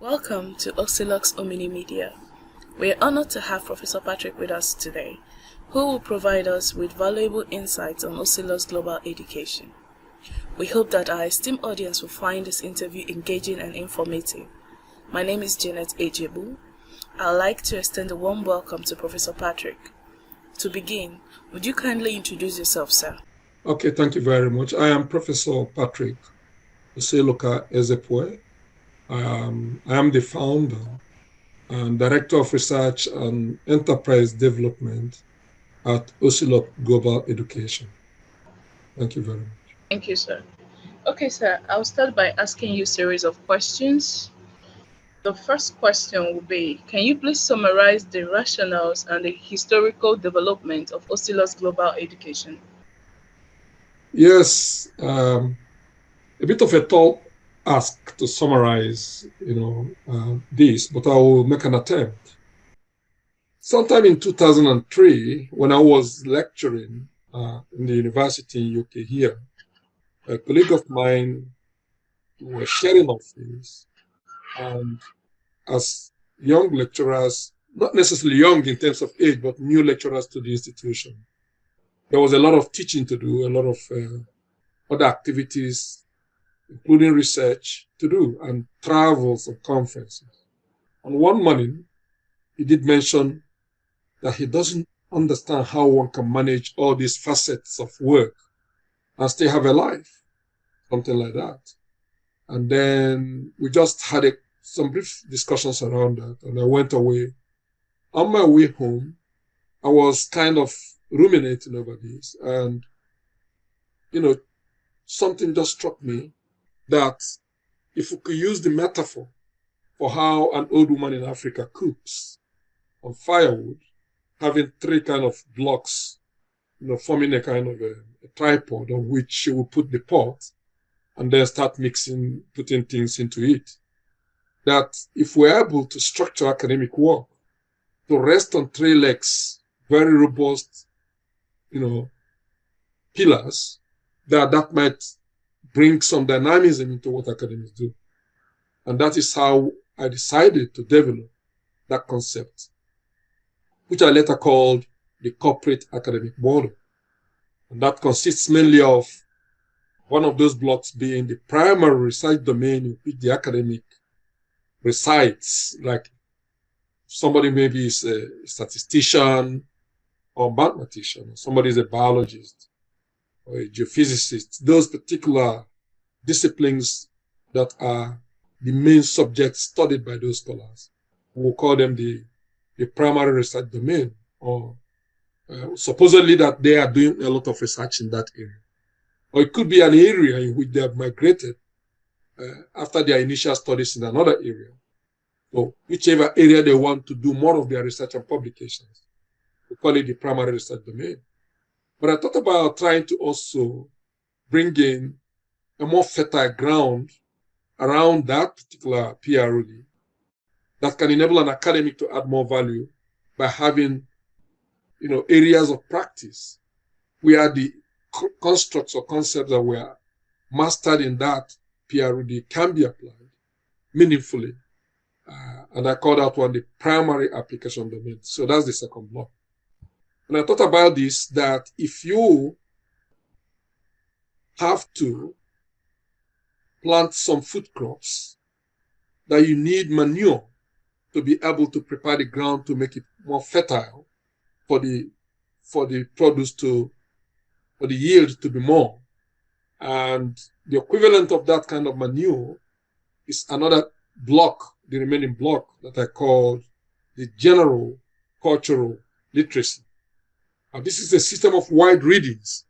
Welcome to Oselux Omni Media. We are honored to have Professor Patrick with us today, who will provide us with valuable insights on Oselux global education. We hope that our esteemed audience will find this interview engaging and informative. My name is Janet EZEPUE. I'd like to extend a warm welcome to Professor Patrick. To begin, would you kindly introduce yourself, sir? Okay, thank you very much. I am Professor Patrick Oseloka EZEPUE. I am the founder and Director of Research and Enterprise Development at Oselux Global Education. Thank you very much. Thank you, sir. Okay, sir, I'll start by asking you a series of questions. The first question will be, can you please summarize the rationales and the historical development of Oselux global education? Yes, a bit of a tall ask to summarize, this, but I will make an attempt. Sometime in 2003, when I was lecturing in the university in UK here, a colleague of mine were sharing office, and as young lecturers, not necessarily young in terms of age, but new lecturers to the institution, there was a lot of teaching to do, a lot of other activities, including research to do, and travels and conferences. And one morning, he did mention that he doesn't understand how one can manage all these facets of work and still have a life, something like that. And then we just had some brief discussions around that, and I went away. On my way home, I was kind of ruminating over this, and, something just struck me that if we could use the metaphor for how an old woman in Africa cooks on firewood, having three kind of blocks, forming a kind of a tripod on which she will put the pot and then start putting things into it. That if we're able to structure academic work to rest on three legs, very robust, pillars, that might bring some dynamism into what academics do. And that is how I decided to develop that concept, which I later called the corporate academic model. And that consists mainly of one of those blocks being the primary research domain in which the academic resides, like somebody maybe is a statistician or mathematician, or somebody is a biologist or a geophysicist, those particular disciplines that are the main subjects studied by those scholars. We'll call them the primary research domain, or supposedly that they are doing a lot of research in that area. Or it could be an area in which they have migrated after their initial studies in another area. So whichever area they want to do more of their research and publications, we call it the primary research domain. But I thought about trying to also bring in a more fertile ground around that particular PROD that can enable an academic to add more value by having, areas of practice where the constructs or concepts that were mastered in that PROD can be applied meaningfully. And I call that one the primary application domain. So that's the second block. And I thought about this, that if you have to plant some food crops, that you need manure to be able to prepare the ground to make it more fertile for the produce for the yield to be more. And the equivalent of that kind of manure is another block, the remaining block that I called the general cultural literacy. And this is a system of wide readings,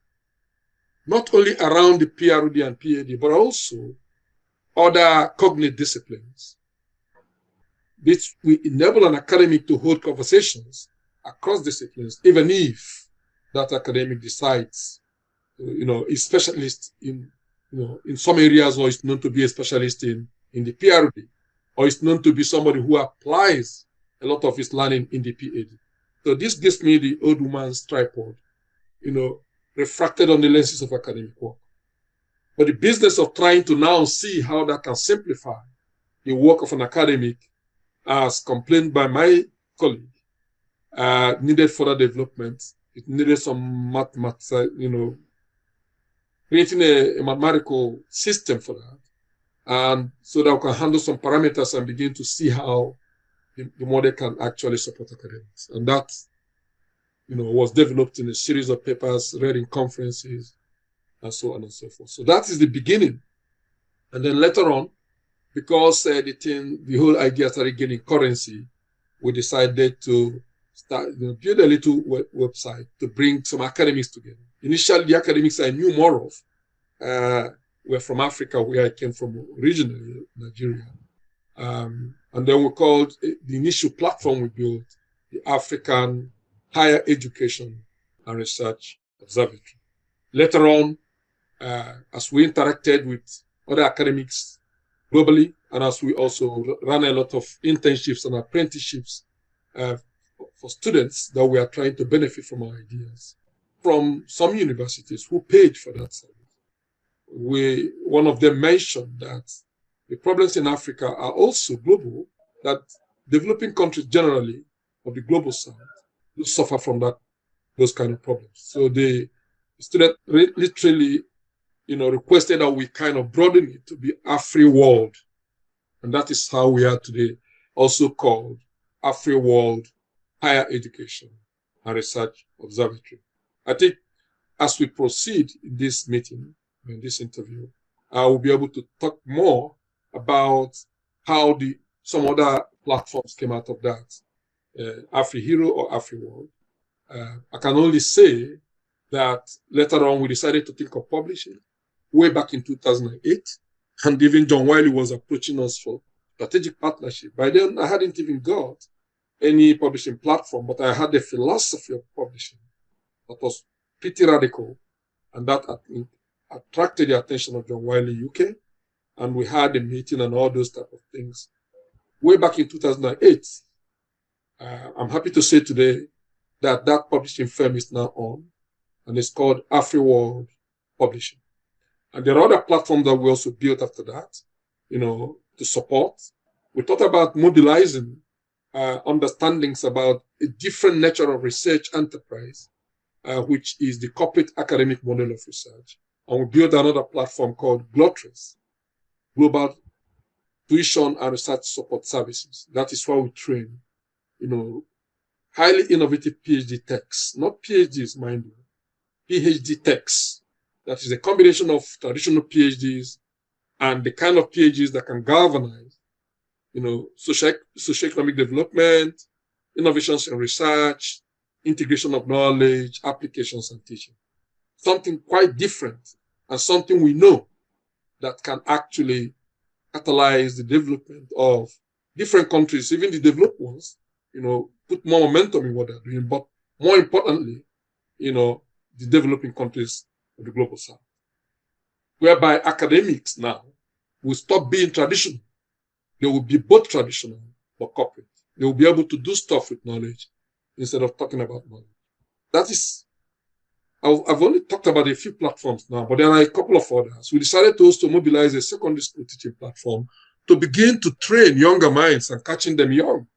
not only around the PROD and PAD, but also other cognitive disciplines. This will enable an academic to hold conversations across disciplines, even if that academic decides, is specialist in some areas, or is known to be a specialist in the PROD, or is known to be somebody who applies a lot of his learning in the PAD. So this gives me the old woman's tripod, refracted on the lenses of academic work. But the business of trying to now see how that can simplify the work of an academic, as complained by my colleague, needed further development. It needed some mathematics, creating a mathematical system for that. And so that we can handle some parameters and begin to see how the model can actually support academics. And that, was developed in a series of papers, read in conferences, and so on and so forth. So that is the beginning. And then later on, because the whole idea started gaining currency, we decided to start, build a little website to bring some academics together. Initially, the academics I knew more of were from Africa, where I came from originally, Nigeria. And then we called the initial platform we built the African Higher Education and Research Observatory. Later on, as we interacted with other academics globally, and as we also ran a lot of internships and apprenticeships for students that we are trying to benefit from our ideas from some universities who paid for that service. One of them mentioned that the problems in Africa are also global, that developing countries generally of the global south do suffer from those kind of problems. So the student literally, requested that we kind of broaden it to be Afri World. And that is how we are today, also called Afri World Higher Education and Research Observatory. I think as we proceed in this meeting, in this interview, I will be able to talk more about how some other platforms came out of that, Afri Hero or Afri World. I can only say that later on we decided to think of publishing way back in 2008, and even John Wiley was approaching us for strategic partnership. By then, I hadn't even got any publishing platform, but I had a philosophy of publishing that was pretty radical, and that I think attracted the attention of John Wiley UK, and we had a meeting and all those type of things way back in 2008. I'm happy to say today that publishing firm is now on, and it's called Afri World Publishing. And there are other platforms that we also built after that, to support. We thought about mobilizing understandings about a different nature of research enterprise, which is the corporate academic model of research. And we built another platform called GLOTRES, Global Tuition and Research Support Services. That is why we train, highly innovative PhD techs, not PhDs, mind you, PhD techs. That is a combination of traditional PhDs and the kind of PhDs that can galvanize, socioeconomic development, innovations in research, integration of knowledge, applications, and teaching. Something quite different, and something we know that can actually catalyze the development of different countries, even the developed ones, put more momentum in what they're doing, but more importantly, the developing countries of the global south, whereby academics now will stop being traditional. They will be both traditional but corporate. They will be able to do stuff with knowledge instead of talking about knowledge. That is, I've only talked about a few platforms now, but there are a couple of others. We decided to also mobilize a secondary school teaching platform to begin to train younger minds and catching them young.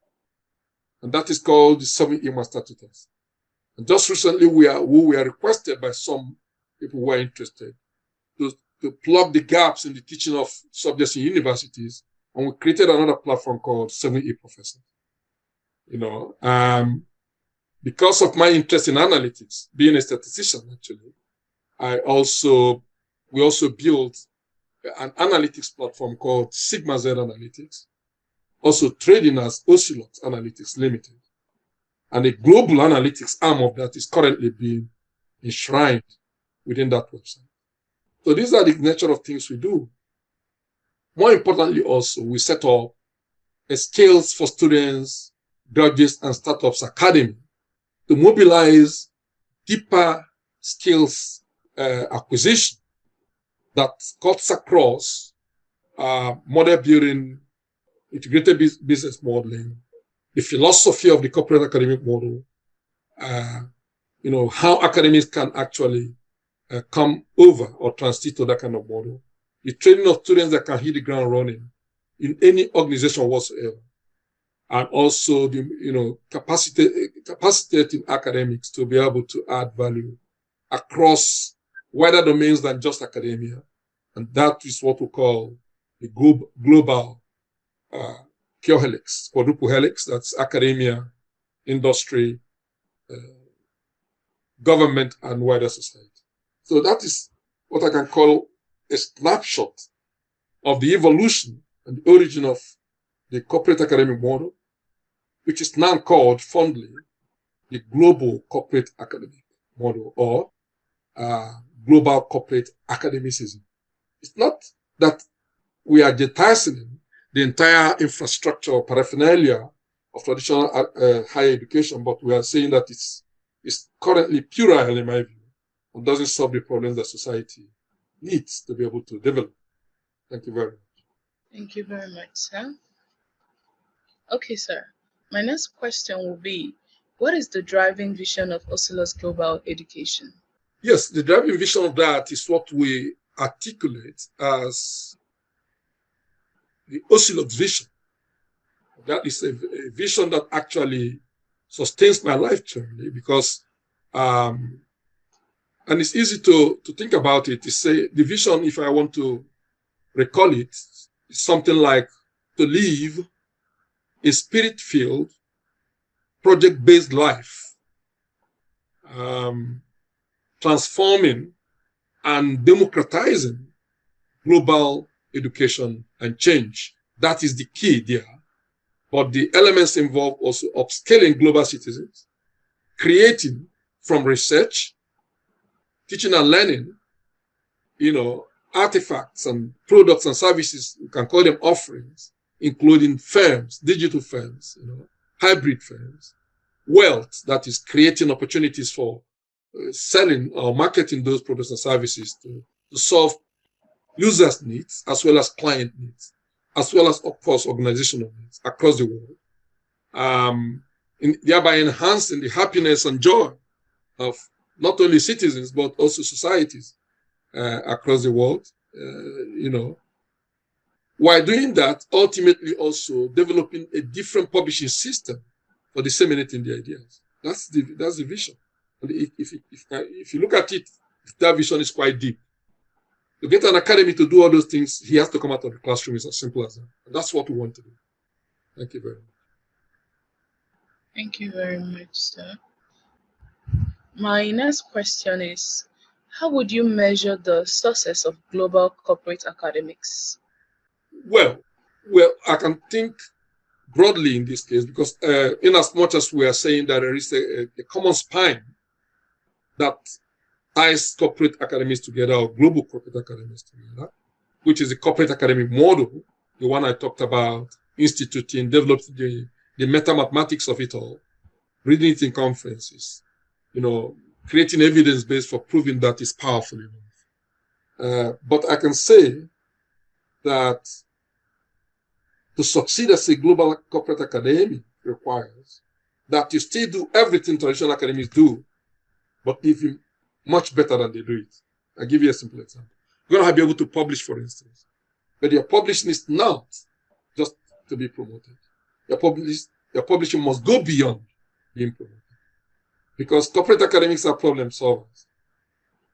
And that is called the 7E Master Tutors. And just recently, we were requested by some people who are interested to plug the gaps in the teaching of subjects in universities, and we created another platform called 7E Professor. Because of my interest in analytics, being a statistician actually, we also built an analytics platform called Sigma Z Analytics, also trading as Oselux Analytics Limited. And a global analytics arm of that is currently being enshrined within that website. So these are the nature of things we do. More importantly also, we set up a Skills for Students, Graduates, and Startups Academy to mobilize deeper skills acquisition that cuts across model building, integrated business modeling, the philosophy of the corporate academic model, how academics can actually come over or transit to that kind of model, the training of students that can hit the ground running, in any organization whatsoever. And also the capacitating academics to be able to add value across wider domains than just academia. And that is what we call the global helix, quadruple helix. That's academia, industry, government, and wider society. So that is what I can call a snapshot of the evolution and the origin of the corporate academic model, which is now called fondly the global corporate academic model, or global corporate academicism. It's not that we are jettisoning the entire infrastructure or paraphernalia of traditional higher education, but we are saying that it's currently puerile, in my view, and doesn't solve the problems that society needs to be able to develop. Thank you very much. Thank you very much, sir. Okay, sir. My next question will be, what is the driving vision of Oselux Global Education? Yes, the driving vision of that is what we articulate as the Oselux vision. That is a vision that actually sustains my life generally, because, and it's easy to think about it, to say the vision, if I want to recall it, is something like to live a spirit-filled, project-based life, transforming and democratizing global education and change. That is the key there. But the elements involve also upscaling global citizens, creating from research, teaching and learning, artifacts and products and services, you can call them offerings, including firms, digital firms, hybrid firms, wealth that is creating opportunities for selling or marketing those products and services to solve users' needs as well as client needs, as well as, of course, organizational needs across the world, thereby enhancing the happiness and joy of not only citizens, but also societies across the world, While doing that, ultimately also developing a different publishing system for disseminating the ideas. That's the vision. And if you look at it, that vision is quite deep. To get an academy to do all those things, he has to come out of the classroom. It's as simple as that. And that's what we want to do. Thank you very much. Thank you very much, sir. My next question is, how would you measure the success of global corporate academics? Well, I can think broadly in this case, because in as much as we are saying that there is a common spine that ties corporate academies together, or global corporate academies together, which is the corporate academic model, the one I talked about, instituting, developing the meta-mathematics of it all, reading it in conferences, creating evidence base for proving that it's powerful enough. But I can say that to succeed as a global corporate academy requires that you still do everything traditional academies do, but even much better than they do it. I'll give you a simple example. You're going to be able to publish, for instance, but your publishing is not just to be promoted. Your publishing must go beyond being promoted, because corporate academics are problem solvers.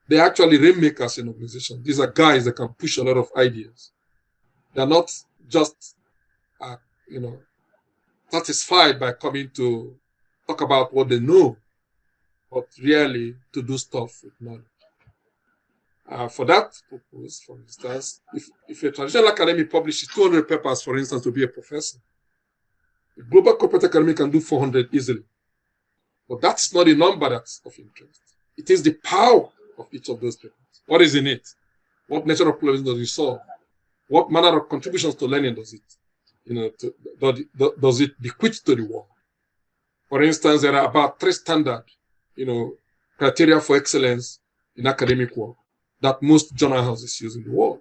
They're actually rainmakers in organizations. These are guys that can push a lot of ideas. They're not just satisfied by coming to talk about what they know, but really to do stuff with knowledge. For that purpose, for instance, if a traditional academy publishes 200 papers, for instance, to be a professor, a global corporate academy can do 400 easily. But that's not a number that's of interest. It is the power of each of those papers. What is in it? What nature of problems does it solve? What manner of contributions to learning does it bequeath to the world? For instance, there are about 3 standard, criteria for excellence in academic work that most journal houses use in the world.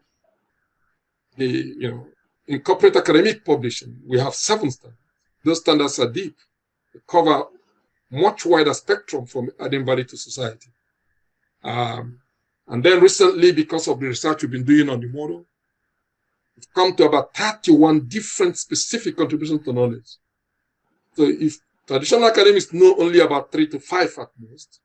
In corporate academic publishing, we have 7 standards. Those standards are deep. They cover much wider spectrum from adding value to society. And then recently, because of the research we've been doing on the model, we've come to about 31 different specific contributions to knowledge. So if traditional academics know only about 3 to 5 at most,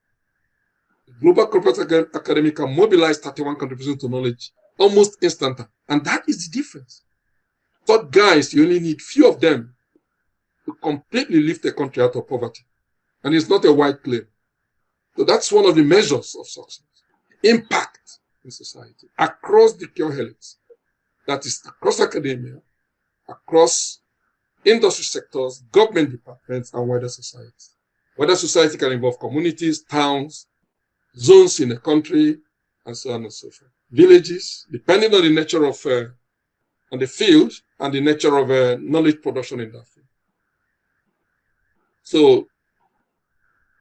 the global corporate academic can mobilize 31 contributions to knowledge almost instantly. And that is the difference. Third guys, you only need few of them to completely lift a country out of poverty. And it's not a white claim. So that's one of the measures of success. Impact in society across the cure helix. That is across academia, across industry sectors, government departments, and wider society. Wider society can involve communities, towns, zones in a country, and so on and so forth. Villages, depending on the nature of on the field and the nature of knowledge production in that field. So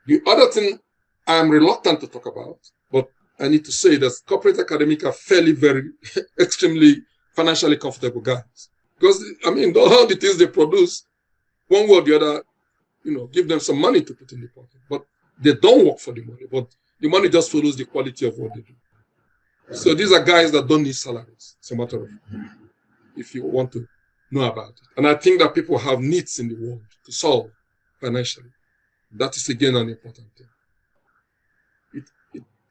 the other thing I'm reluctant to talk about, but I need to say that corporate academic are fairly, very, extremely financially comfortable guys. Because, I mean, all the things they produce, one way or the other, give them some money to put in the pocket. But they don't work for the money, but the money just follows the quality of what they do. So these are guys that don't need salaries. It's a matter of, if you want to know about it. And I think that people have needs in the world to solve financially. That is, again, an important thing.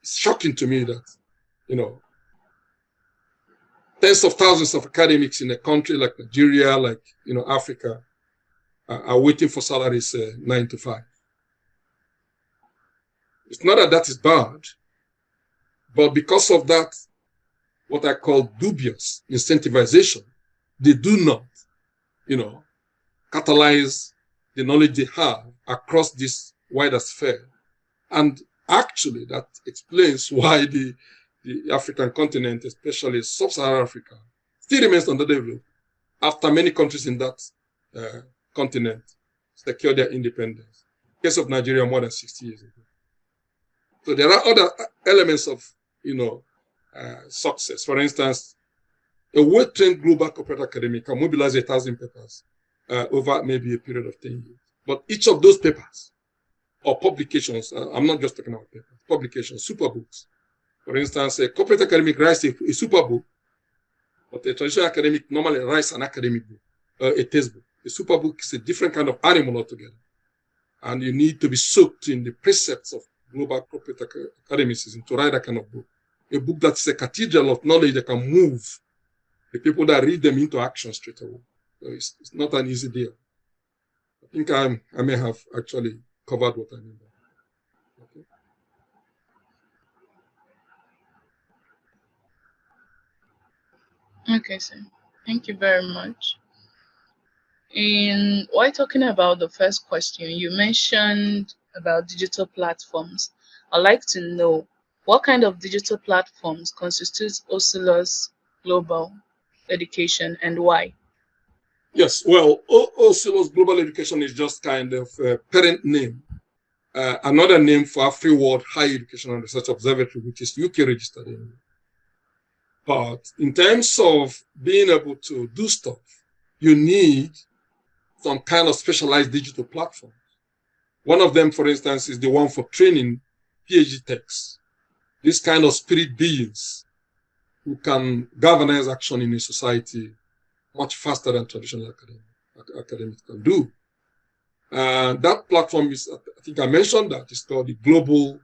It's shocking to me that, tens of thousands of academics in a country like Nigeria, like, Africa, are waiting for salaries 9 to 5. It's not that that is bad, but because of that, what I call dubious incentivization, they do not, catalyze the knowledge they have across this wider sphere. And actually, that explains why the African continent, especially sub-Saharan Africa, still remains underdeveloped after many countries in that continent secured their independence. In the case of Nigeria, more than 60 years ago. So there are other elements of, success. For instance, a well-trained global corporate academic can mobilize 1,000 papers over maybe a period of 10 years. But each of those papers or publications, I'm not just talking about papers, publications, superbooks. For instance, a corporate academic writes a superbook, but a traditional academic normally writes an academic book, a textbook. A superbook is a different kind of animal altogether. And you need to be soaked in the precepts of global corporate academicism to write that kind of book. A book that's a cathedral of knowledge that can move the people that read them into action straight away. So it's not an easy deal. I think I may have actually covered what I mean. Okay. Okay, sir. Thank you very much. And while talking about the first question, you mentioned about digital platforms. I'd like to know what kind of digital platforms constitutes Oselux Global Education and why? Yes, well, Oselux Global Education is just kind of a parent name. Another name for Free World Higher Education and Research Observatory, which is UK registered in. But in terms of being able to do stuff, you need some kind of specialized digital platform. One of them, for instance, is the one for training PhD techs. This kind of spirit beings who can galvanize action in a society much faster than traditional academics can do. That platform is, I think I mentioned that, it's called the Global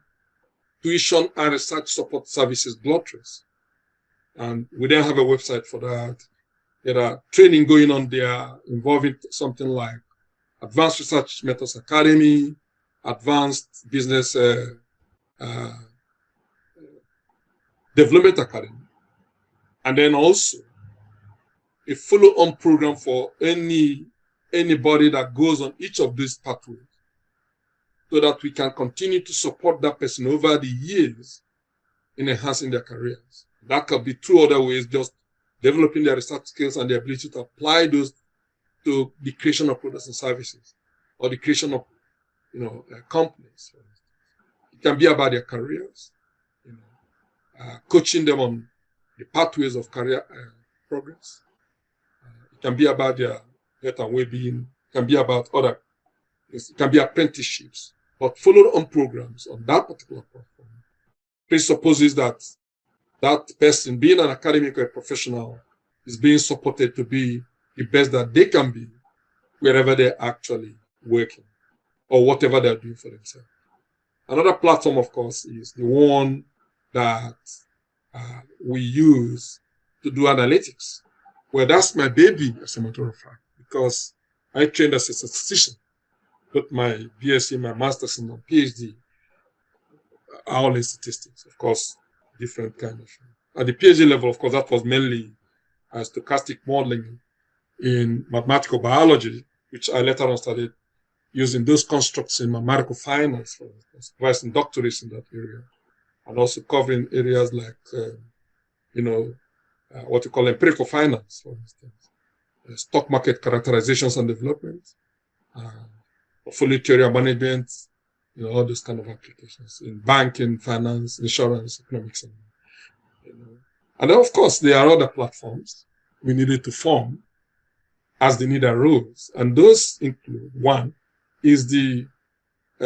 Tuition and Research Support Services Blocktrace. And we then have a website for that. There are training going on there involving something like Advanced Research Methods Academy, Advanced Business Development Academy, and then also a follow-on program for anybody that goes on each of these pathways, so that we can continue to support that person over the years in enhancing their careers. That could be through other ways, just developing their research skills and the ability to apply those to the creation of products and services, or the creation of, companies. It can be about their careers, coaching them on the pathways of career progress. It can be about their health and well-being. It can be about it can be apprenticeships, but follow-on programs on that particular platform presupposes that that person, being an academic or a professional, is being supported to be the best that they can be wherever they're actually working or whatever they're doing for themselves. Another platform, of course, is the one that we use to do analytics. Well, that's my baby, as a matter of fact, because I trained as a statistician. But my BSc, my master's, and my PhD are all in statistics, of course, different kind of. At the PhD level, of course, that was mainly stochastic modeling in mathematical biology, which I later on started using those constructs in mathematical finance, for instance, providing doctorates in that area, and also covering areas like, what you call empirical finance, for instance, stock market characterizations and development, portfolio theory and management, all those kind of applications in banking, finance, insurance, economics, and then, of course, there are other platforms we needed to form as the need arose. And those include, one is the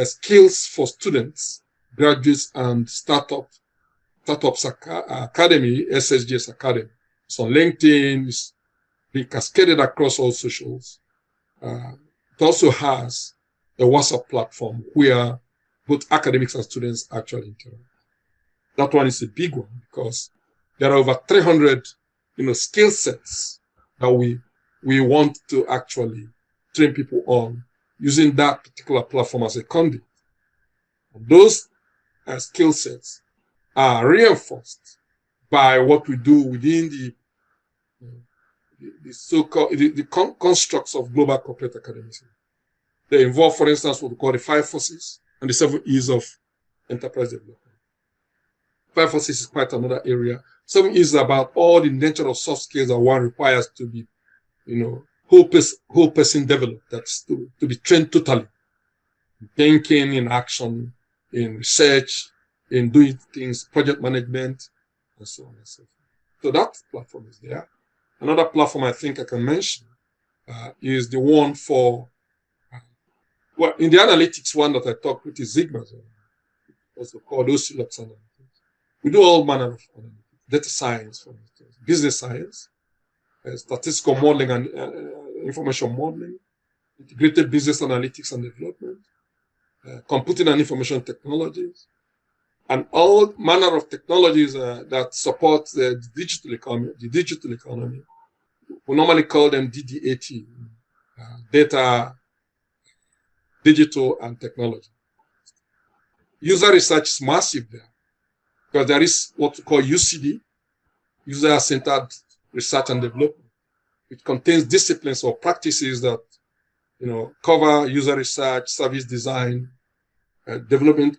skills for students, graduates, and startups academy, SSGS Academy. It's on LinkedIn, it's being cascaded across all socials. It also has a WhatsApp platform where both academics and students actually interact. That one is a big one because there are over 300, skill sets that we want to actually train people on using that particular platform as a conduit. And those skill sets are reinforced by what we do within the so-called constructs of global corporate academicism. They involve, for instance, what we call the 5 forces and the 7 E's of enterprise development. 5 forces is quite another area. 7 E's is about all the nature of soft skills that one requires to be, whole person developed. That's to be trained totally. In thinking, in action, in research, in doing things, project management, and so on and so forth. So that platform is there. Another platform I think I can mention is the one for, in the analytics one that I talked with is Sigma, also called Oselux analytics. We do all manner of analytics, data science, for instance, business science, statistical modeling and information modeling, integrated business analytics and development, computing and information technologies, and all manner of technologies that support the digital economy. We normally call them DDAT, data, digital, and technology. User research is massive there because there is what we call UCD, user-centered research and development. It contains disciplines or practices that cover user research, service design, development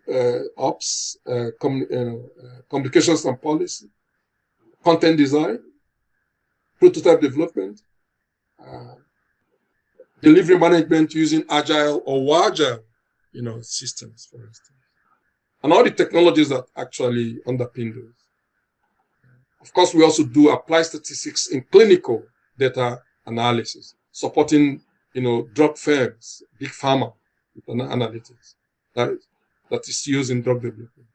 ops, communications and policy, content design, prototype development, delivery management using agile or Wagile, systems, for instance, and all the technologies that actually underpin those. Of course, we also do applied statistics in clinical data analysis, supporting, drug firms, big pharma with analytics that is used in drug development.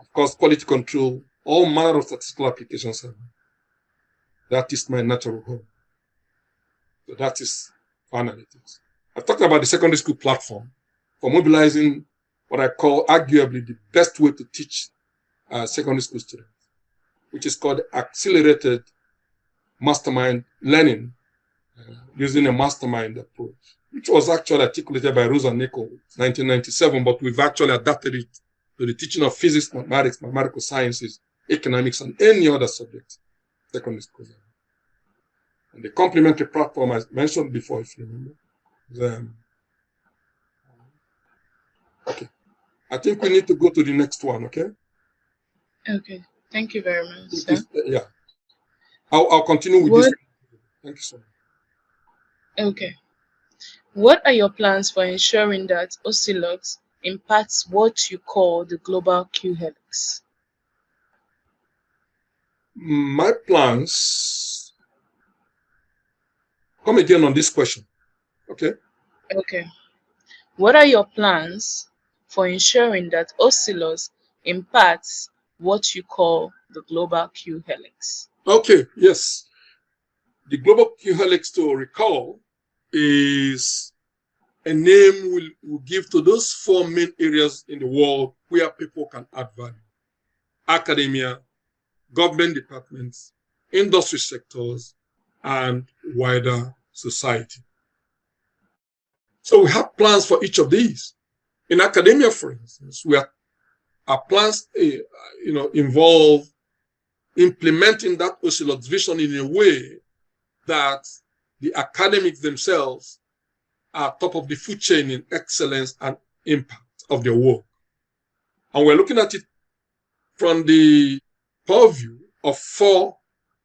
Of course, quality control, all manner of statistical applications. That is my natural home. So that is analytics. I've talked about the secondary school platform for mobilizing what I call arguably the best way to teach secondary school students, which is called accelerated mastermind learning using a mastermind approach, which was actually articulated by Rosa Nichol in 1997, but we've actually adapted it to the teaching of physics, mathematics, mathematical sciences, economics, and any other subject, secondary school. And the complementary platform I mentioned before, if you remember. Okay. I think we need to go to the next one, okay? Okay. Thank you very much, sir. Yeah. I'll continue with this. Thank you so much. Okay. What are your plans for ensuring that Oselux impacts what you call the global Q helix? My plans. Come again on this question. Okay. Okay. What are your plans for ensuring that Oselux impacts what you call the global Q helix? Okay. Yes. The global Q helix, to recall, is a name we'll give to those 4 main areas in the world where people can add value: academia, government departments, industry sectors, and wider society. So we have plans for each of these. In academia, for instance, our plans involve implementing that Oselux vision in a way that the academics themselves are top of the food chain in excellence and impact of their work. And we're looking at it from the purview of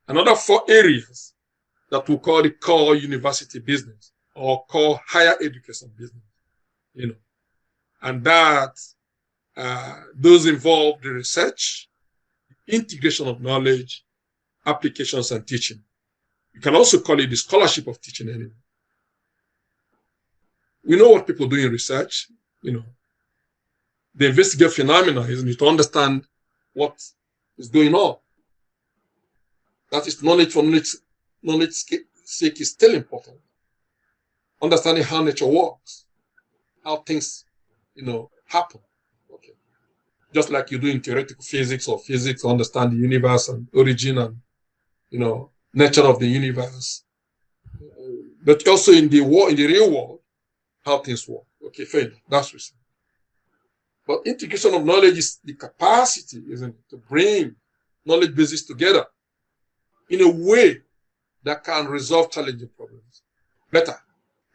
another four areas that we call the core university business or core higher education business, and that those involve the research, integration of knowledge, applications, and teaching. You can also call it the scholarship of teaching anyway. We know what people do in research, They investigate phenomena, isn't it, to understand what is going on. That is, knowledge for knowledge sake is still important. Understanding how nature works, how things, happen. Okay. Just like you do in theoretical physics or physics to understand the universe and origin and, nature of the universe. But also in the real world, how things work. Okay, fair enough. That's reason. But integration of knowledge is the capacity, isn't it, to bring knowledge bases together in a way that can resolve challenging problems better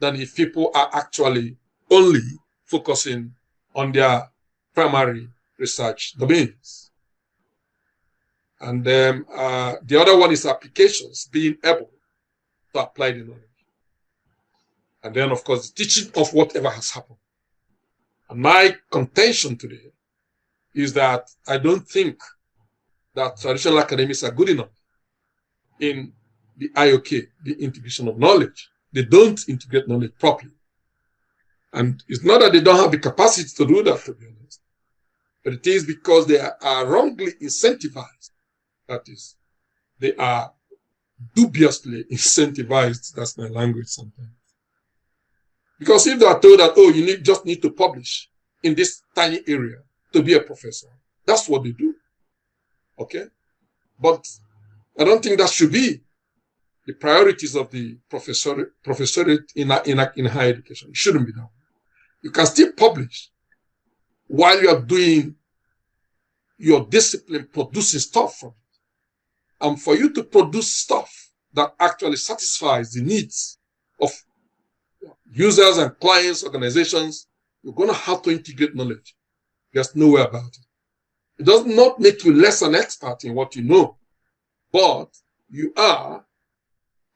than if people are actually only focusing on their primary research domains. And then the other one is applications, being able to apply the knowledge. And then, of course, the teaching of whatever has happened. And my contention today is that I don't think that traditional academics are good enough in the IOK, the integration of knowledge. They don't integrate knowledge properly. And it's not that they don't have the capacity to do that, to be honest, but it is because they are wrongly incentivized. That is, they are dubiously incentivized. That's my language sometimes. Because if they are told that, you just need to publish in this tiny area to be a professor, that's what they do. Okay? But I don't think that should be the priorities of the professorate in higher education. It shouldn't be that way. You can still publish while you are doing your discipline, producing stuff from it. And for you to produce stuff that actually satisfies the needs of users and clients, organizations, you're going to have to integrate knowledge. There's no way about it. It does not make you less an expert in what you know, but you are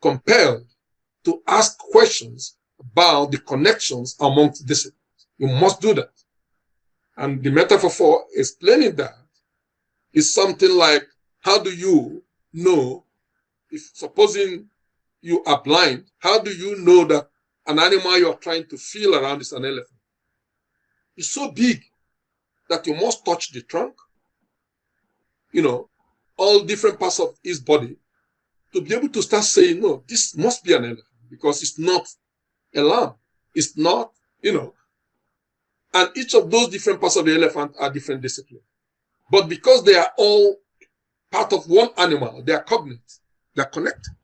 compelled to ask questions about the connections amongst disciplines. You must do that. And the metaphor for explaining that is something like, how do you know, if supposing you are blind, how do you know that an animal you are trying to feel around is an elephant? It's so big that you must touch the trunk, all different parts of his body to be able to start saying, no, this must be an elephant because it's not a lamb. It's not, and each of those different parts of the elephant are different disciplines. But because they are all part of one animal, they are cognate, they are connected.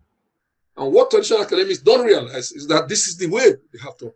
And what traditional academics don't realize is that this is the way they have to